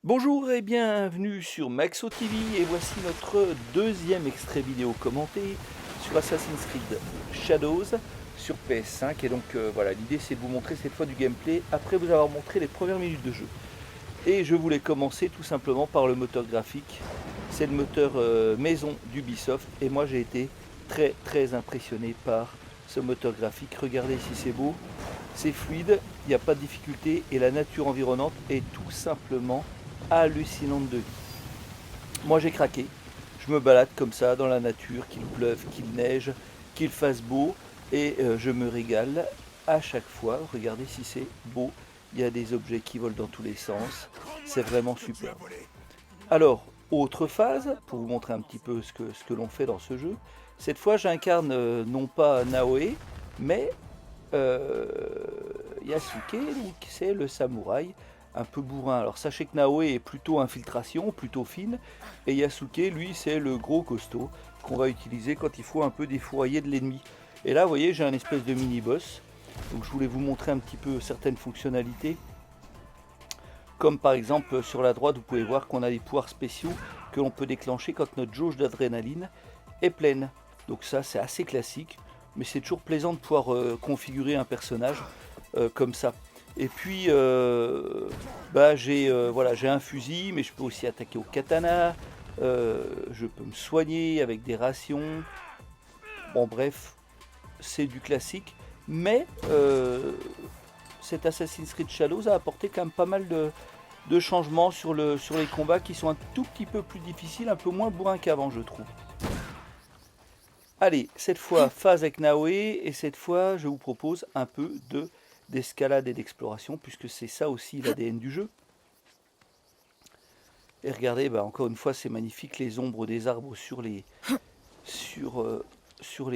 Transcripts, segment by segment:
Bonjour et bienvenue sur Maxo TV et voici notre deuxième extrait vidéo commenté sur Assassin's Creed Shadows sur PS5 et donc voilà, l'idée c'est de vous montrer cette fois du gameplay après vous avoir montré les premières minutes de jeu. Et je voulais commencer tout simplement par le moteur graphique. C'est le moteur maison d'Ubisoft et moi j'ai été très impressionné par ce moteur graphique. Regardez si c'est beau, c'est fluide, il n'y a pas de difficulté et la nature environnante est tout simplement hallucinante de vie. Moi j'ai craqué, je me balade comme ça dans la nature, qu'il pleuve, qu'il neige, qu'il fasse beau et je me régale à chaque fois. Regardez si c'est beau, il y a des objets qui volent dans tous les sens, c'est vraiment super. Alors, autre phase, pour vous montrer un petit peu ce que l'on fait dans ce jeu. Cette fois, j'incarne non pas Naoe, mais Yasuke, donc c'est le samouraï un peu bourrin. Alors sachez que Naoe est plutôt infiltration, plutôt fine, et Yasuke, lui, c'est le gros costaud qu'on va utiliser quand il faut un peu défourailler de l'ennemi. Et là, vous voyez, j'ai un espèce de mini-boss. Donc je voulais vous montrer un petit peu certaines fonctionnalités. Comme par exemple sur la droite, vous pouvez voir qu'on a des pouvoirs spéciaux que l'on peut déclencher quand notre jauge d'adrénaline est pleine. Donc ça, c'est assez classique, mais c'est toujours plaisant de pouvoir configurer un personnage comme ça. Et puis, j'ai un fusil, mais je peux aussi attaquer au katana. Je peux me soigner avec des rations. Bon, bref, c'est du classique. Mais cet Assassin's Creed Shadows a apporté quand même pas mal de changements sur les combats qui sont un tout petit peu plus difficiles, un peu moins bourrin qu'avant, je trouve. Allez, cette fois, phase avec Naoe, et cette fois, je vous propose un peu d'escalade et d'exploration, puisque c'est ça aussi l'ADN du jeu. Et regardez, encore une fois, c'est magnifique, les ombres des arbres sur les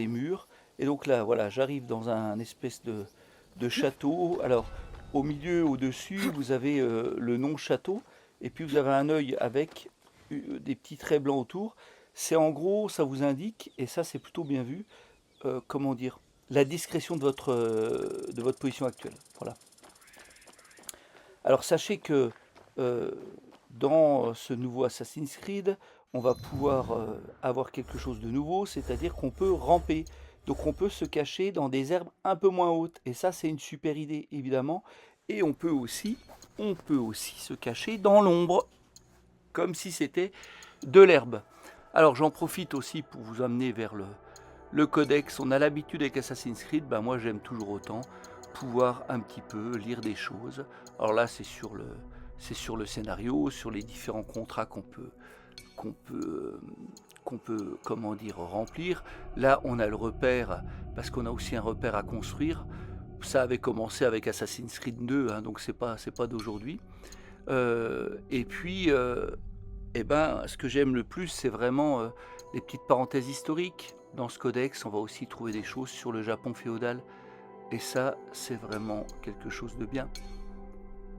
murs. Et donc là, voilà, j'arrive dans un espèce de château. Alors, au milieu, au-dessus, vous avez le nom château, et puis vous avez un œil avec des petits traits blancs autour. C'est en gros, ça vous indique, et ça c'est plutôt bien vu, comment dire, la discrétion de votre position actuelle. Voilà. Alors sachez que dans ce nouveau Assassin's Creed, on va pouvoir avoir quelque chose de nouveau, c'est-à-dire qu'on peut ramper. Donc on peut se cacher dans des herbes un peu moins hautes. Et ça c'est une super idée évidemment. Et on peut aussi se cacher dans l'ombre, comme si c'était de l'herbe. Alors j'en profite aussi pour vous amener vers le codex. On a l'habitude avec Assassin's Creed, moi j'aime toujours autant pouvoir un petit peu lire des choses. Alors là c'est sur le scénario, sur les différents contrats qu'on peut comment dire remplir. Là on a le repère parce qu'on a aussi un repère à construire. Ça avait commencé avec Assassin's Creed 2, hein, donc c'est pas d'aujourd'hui. Et puis ce que j'aime le plus, c'est vraiment les petites parenthèses historiques. Dans ce codex, on va aussi trouver des choses sur le Japon féodal. Et ça, c'est vraiment quelque chose de bien.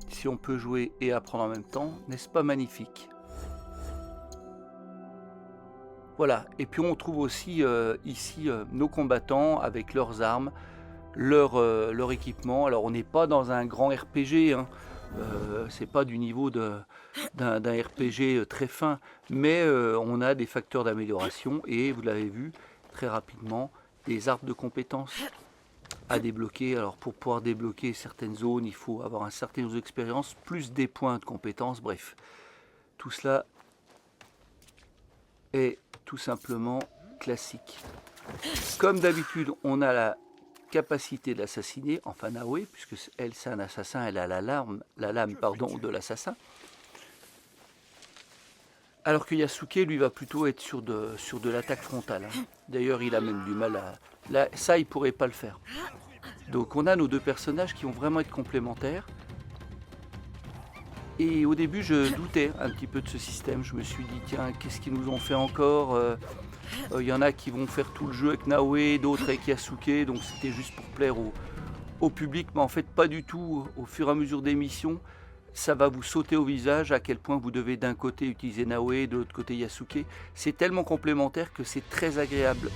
Si on peut jouer et apprendre en même temps, n'est-ce pas magnifique? Voilà, et puis on trouve aussi ici nos combattants avec leurs armes, leur équipement. Alors on n'est pas dans un grand RPG, hein. C'est pas du niveau d'un RPG très fin, mais on a des facteurs d'amélioration et vous l'avez vu très rapidement, des arbres de compétences à débloquer. Alors pour pouvoir débloquer certaines zones, il faut avoir un certain niveau d'expérience, plus des points de compétences, bref. Tout cela est tout simplement classique. Comme d'habitude, on a la capacité de l'assassiner, enfin Naoe, puisque elle c'est un assassin, elle a la lame de l'assassin. Alors que Yasuke, lui, va plutôt être sur de l'attaque frontale. Hein. D'ailleurs, il a même du mal à... Là, ça, il pourrait pas le faire. Donc on a nos deux personnages qui vont vraiment être complémentaires. Et au début, je doutais un petit peu de ce système. Je me suis dit, tiens, qu'est-ce qu'ils nous ont fait encore? Y en a qui vont faire tout le jeu avec Naoe, d'autres avec Yasuke. Donc c'était juste pour plaire au public. Mais en fait, pas du tout. Au fur et à mesure des missions, ça va vous sauter au visage à quel point vous devez d'un côté utiliser Naoe, de l'autre côté Yasuke. C'est tellement complémentaire que c'est très agréable.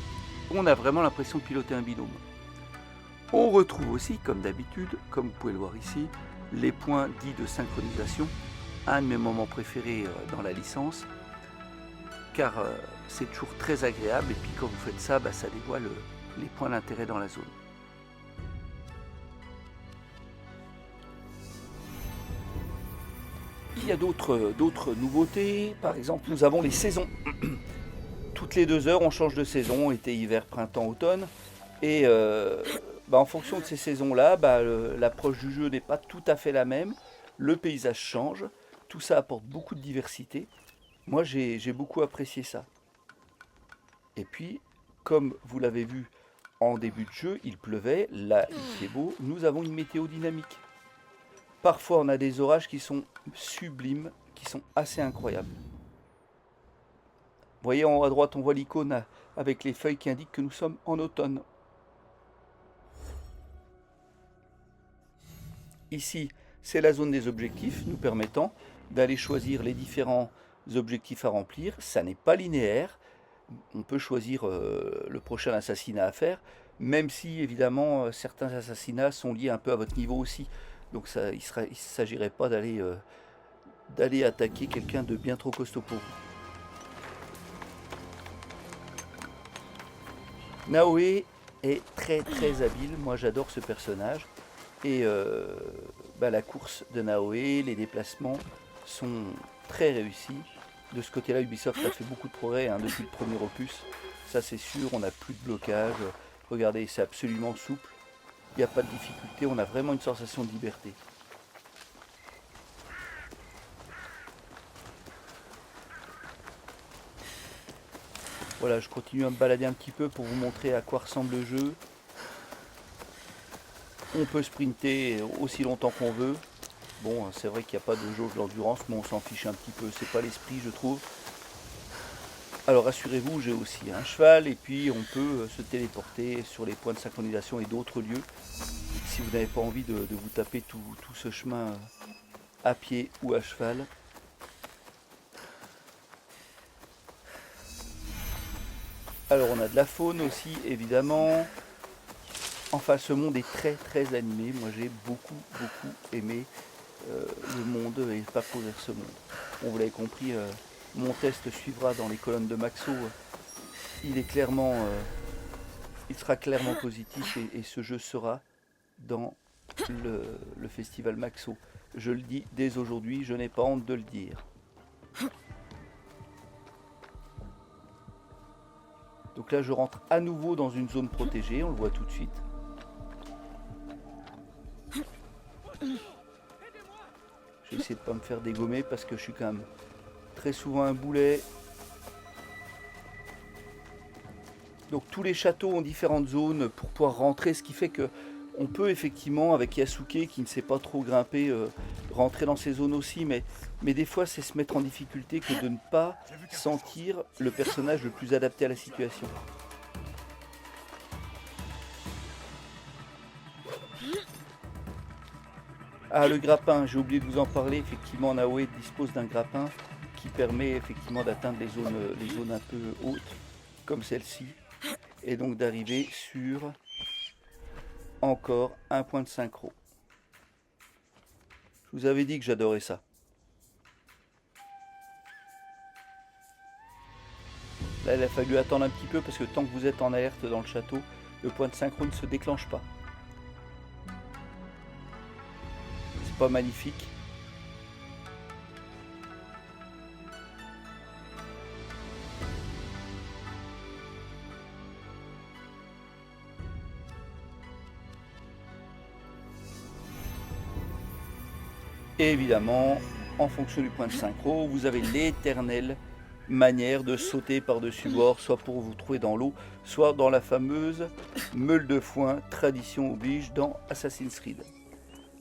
On a vraiment l'impression de piloter un binôme. On retrouve aussi, comme d'habitude, comme vous pouvez le voir ici, les points dits de synchronisation. un de mes moments préférés dans la licence, car c'est toujours très agréable, et puis quand vous faites ça, ça dévoile les points d'intérêt dans la zone. Il y a d'autres nouveautés, par exemple nous avons les saisons. Toutes les 2 heures on change de saison, été, hiver, printemps, automne, et en fonction de ces saisons-là, l'approche du jeu n'est pas tout à fait la même, le paysage change, tout ça apporte beaucoup de diversité. Moi j'ai beaucoup apprécié ça. Et puis, comme vous l'avez vu en début de jeu, il pleuvait, là il fait beau, nous avons une météo dynamique. Parfois on a des orages qui sont sublimes, qui sont assez incroyables. Vous voyez en haut à droite, on voit l'icône avec les feuilles qui indiquent que nous sommes en automne. Ici, c'est la zone des objectifs, nous permettant d'aller choisir les différents objectifs à remplir. Ça n'est pas linéaire. On peut choisir le prochain assassinat à faire, même si évidemment certains assassinats sont liés un peu à votre niveau aussi. Donc ça, il ne s'agirait pas d'aller attaquer quelqu'un de bien trop costaud pour vous. Naoé est très très habile, moi j'adore ce personnage. Et la course de Naoé, les déplacements sont très réussis. De ce côté-là, Ubisoft a fait beaucoup de progrès depuis le premier opus. Ça c'est sûr, on n'a plus de blocage. Regardez, c'est absolument souple. Il n'y a pas de difficulté, on a vraiment une sensation de liberté. Voilà, je continue à me balader un petit peu pour vous montrer à quoi ressemble le jeu. On peut sprinter aussi longtemps qu'on veut. Bon, c'est vrai qu'il n'y a pas de jauge d'endurance, mais on s'en fiche un petit peu. C'est pas l'esprit, je trouve. Alors rassurez-vous, j'ai aussi un cheval et puis on peut se téléporter sur les points de synchronisation et d'autres lieux. Si vous n'avez pas envie de vous taper tout ce chemin à pied ou à cheval. Alors on a de la faune aussi, évidemment. Enfin, ce monde est très très animé. Moi j'ai beaucoup aimé le monde et parcourir ce monde. Bon, vous l'avez compris, mon test suivra dans les colonnes de Maxo. Il sera clairement positif et ce jeu sera dans le festival Maxo. Je le dis dès aujourd'hui, je n'ai pas honte de le dire. Donc là je rentre à nouveau dans une zone protégée, on le voit tout de suite. Je vais essayer de ne pas me faire dégommer parce que je suis quand même très souvent un boulet. Donc tous les châteaux ont différentes zones pour pouvoir rentrer, ce qui fait que on peut effectivement avec Yasuke qui ne sait pas trop grimper rentrer dans ces zones aussi, mais des fois c'est se mettre en difficulté que de ne pas sentir le personnage le plus adapté à la situation. Ah, le grappin, j'ai oublié de vous en parler, effectivement Naoé dispose d'un grappin qui permet effectivement d'atteindre les zones un peu hautes, comme celle-ci, et donc d'arriver sur encore un point de synchro. Je vous avais dit que j'adorais ça. Là, il a fallu attendre un petit peu parce que tant que vous êtes en alerte dans le château, le point de synchro ne se déclenche pas. C'est pas magnifique. Et évidemment, en fonction du point de synchro, vous avez l'éternelle manière de sauter par-dessus bord, soit pour vous trouver dans l'eau, soit dans la fameuse meule de foin, tradition oblige dans Assassin's Creed.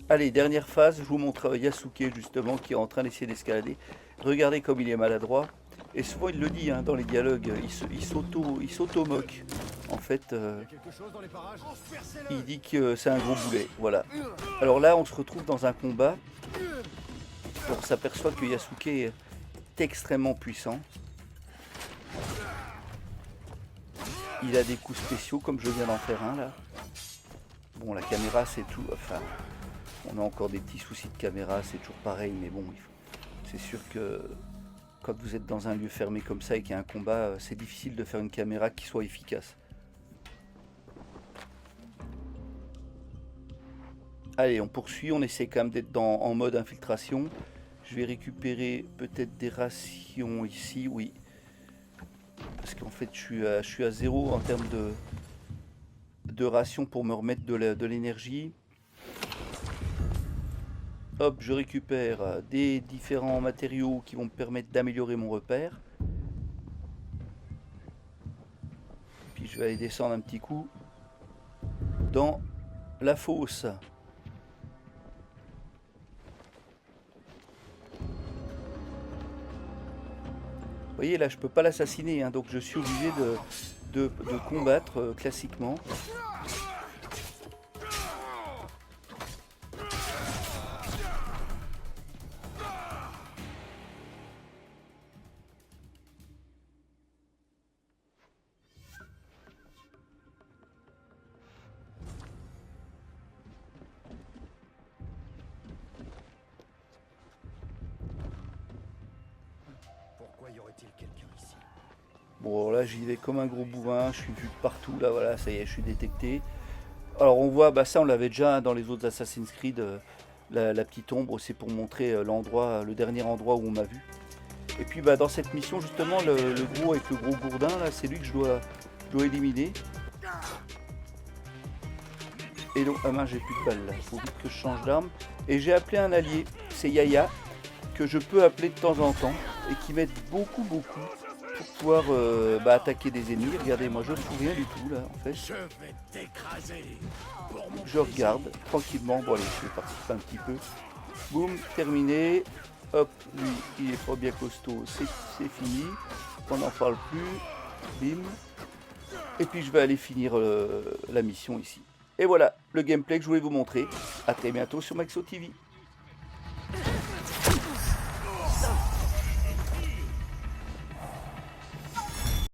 Allez, dernière phase, je vous montre Yasuke justement qui est en train d'essayer d'escalader. Regardez comme il est maladroit. Et souvent il le dit dans les dialogues, il s'auto-moque. En fait, il dit que c'est un gros boulet. Voilà. Alors là, on se retrouve dans un combat. On s'aperçoit que Yasuke est extrêmement puissant. Il a des coups spéciaux comme je viens d'en faire un là. Bon, la caméra c'est tout. Enfin, on a encore des petits soucis de caméra, c'est toujours pareil, mais bon, C'est sûr que quand vous êtes dans un lieu fermé comme ça et qu'il y a un combat, c'est difficile de faire une caméra qui soit efficace. Allez, on poursuit, on essaie quand même d'être en mode infiltration. Je vais récupérer peut-être des rations ici, oui. Parce qu'en fait, je suis à 0 en termes de rations pour me remettre de l'énergie. Hop, je récupère des différents matériaux qui vont me permettre d'améliorer mon repère. Puis je vais aller descendre un petit coup dans la fosse. Vous voyez, là, je peux pas l'assassiner, hein, donc je suis obligé de combattre classiquement. Pourquoi y aurait-il quelqu'un ici? Bon, là, j'y vais comme un gros bourrin, je suis vu de partout, là, voilà, ça y est, je suis détecté. Alors, on voit, bah ça, on l'avait déjà dans les autres Assassin's Creed, la petite ombre, c'est pour montrer l'endroit, le dernier endroit où on m'a vu. Et puis, bah, dans cette mission, justement, le gros avec le gros gourdin, là, c'est lui que je dois éliminer. Et donc, ah mince, j'ai plus de balles, là, il faut vite que je change d'arme. Et j'ai appelé un allié, c'est Yaya, que je peux appeler de temps en temps, et qui m'aide beaucoup, pour pouvoir attaquer des ennemis. Regardez, moi je ne fous rien du tout là en fait. Je regarde tranquillement. Bon allez, je vais participer un petit peu. Boum, terminé. Hop, lui il est pas bien costaud, c'est fini. On n'en parle plus. Bim. Et puis je vais aller finir la mission ici. Et voilà le gameplay que je voulais vous montrer. A très bientôt sur Maxo TV.